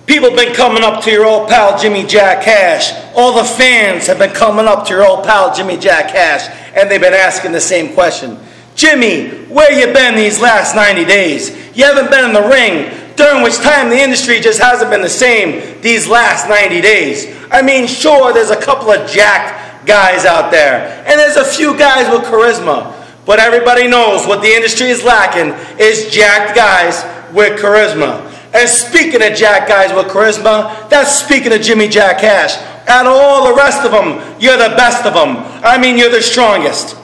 People have been coming up to your old pal Jimmy Jack Cash. All the fans have been coming up to your old pal Jimmy Jack Cash, and they've been asking the same question. Jimmy, where you been these last 90 days? You haven't been in the ring, during which time the industry just hasn't been the same these last 90 days. I mean, sure, there's a couple of jacked guys out there, and there's a few guys with charisma, but everybody knows what the industry is lacking is jacked guys with charisma. And speaking of jacked guys with charisma, that's speaking of Jimmy Jack Cash. Out of all the rest of them, you're the best of them. I mean, you're the strongest.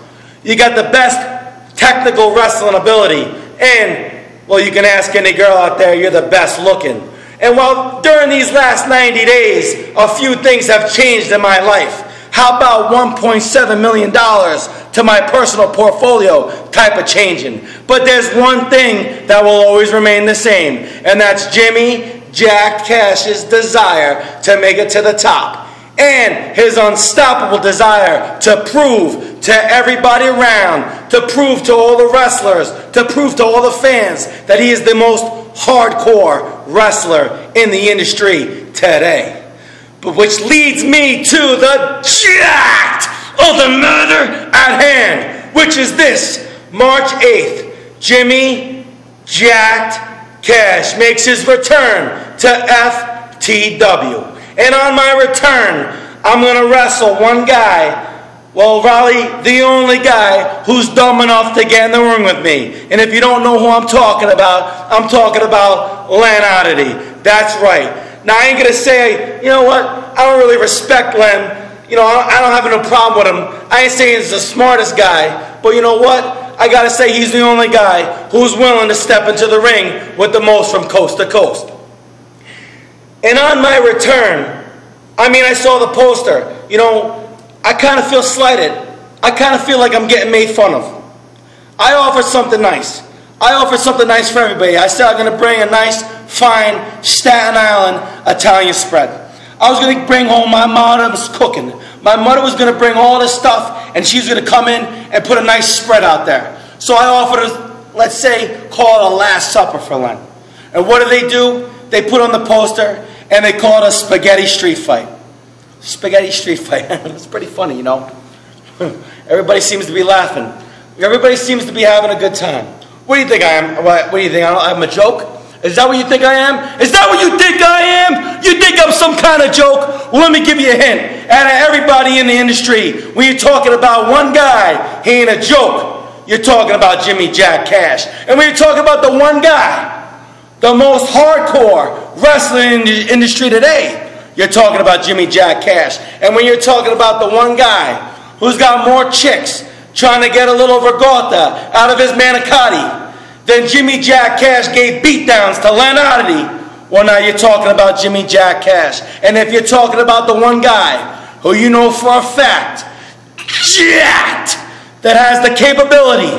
You got the best technical wrestling ability. And, well, you can ask any girl out there, you're the best looking. And while during these last 90 days, a few things have changed in my life. How about $1.7 million to my personal portfolio type of changing? But there's one thing that will always remain the same, and that's Jimmy Jack Cash's desire to make it to the top, and his unstoppable desire to prove to everybody around, to prove to all the wrestlers, to prove to all the fans that he is the most hardcore wrestler in the industry today. But which leads me to the Jact of the matter at hand, which is this: March 8th, Jimmy Jact Cash makes his return to FTW. And on my return, I'm going to wrestle one guy, well, probably the only guy who's dumb enough to get in the ring with me. And if you don't know who I'm talking about Len Oddity. That's right. Now, I ain't going to say, you know what, I don't really respect Len. You know, I don't have no problem with him. I ain't saying he's the smartest guy. But you know what? I got to say he's the only guy who's willing to step into the ring with the most from coast to coast. And on my return, I mean, I saw the poster. You know, I kind of feel slighted. I kind of feel like I'm getting made fun of. I offered something nice. I offered something nice for everybody. I said I'm going to bring a nice, fine Staten Island Italian spread. I was going to bring home my mother's cooking. My mother was going to bring all this stuff, and she was going to come in and put a nice spread out there. So I offered her, let's say, call it a Last Supper for Len. And what do? They put on the poster, and they call it a spaghetti street fight. Spaghetti street fight. It's pretty funny, you know. Everybody seems to be laughing. Everybody seems to be having a good time. What do you think I am? What do you think? I'm a joke? Is that what you think I am? Is that what you think I am? You think I'm some kind of joke? Well, let me give you a hint. Out of everybody in the industry, when you're talking about one guy, he ain't a joke. You're talking about Jimmy Jack Cash. And when you're talking about the one guy, the most hardcore wrestler in the industry today, you're talking about Jimmy Jack Cash. And when you're talking about the one guy who's got more chicks trying to get a little regatta out of his manicotti then Jimmy Jack Cash gave beatdowns to Len Oddity, well, now you're talking about Jimmy Jack Cash. And if you're talking about the one guy who you know for a fact, Jact, that has the capability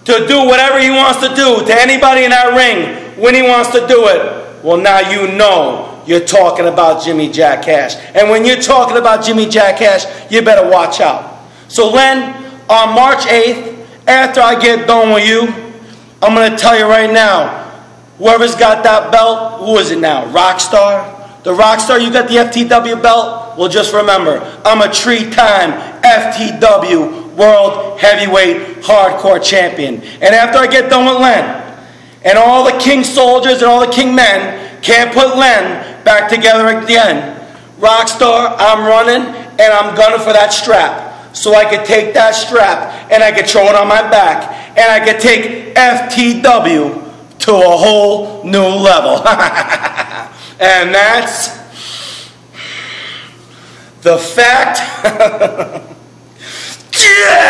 to do whatever he wants to do to anybody in that ring when he wants to do it, well, now you know you're talking about Jimmy Jack Cash. And when you're talking about Jimmy Jack Cash, you better watch out. So Len, on March 8th, after I get done with you, I'm going to tell you right now, whoever's got that belt, who is it now? Rockstar? The Rockstar, you got the FTW belt? Well, just remember, I'm a 3-time FTW World Heavyweight Hardcore Champion. And after I get done with Len, and all the King Soldiers and all the King Men can't put Len back together again, Rockstar, I'm running and I'm gunning for that strap. So I could take that strap and I could throw it on my back and I could take FTW to a whole new level. And that's the fact. Yeah!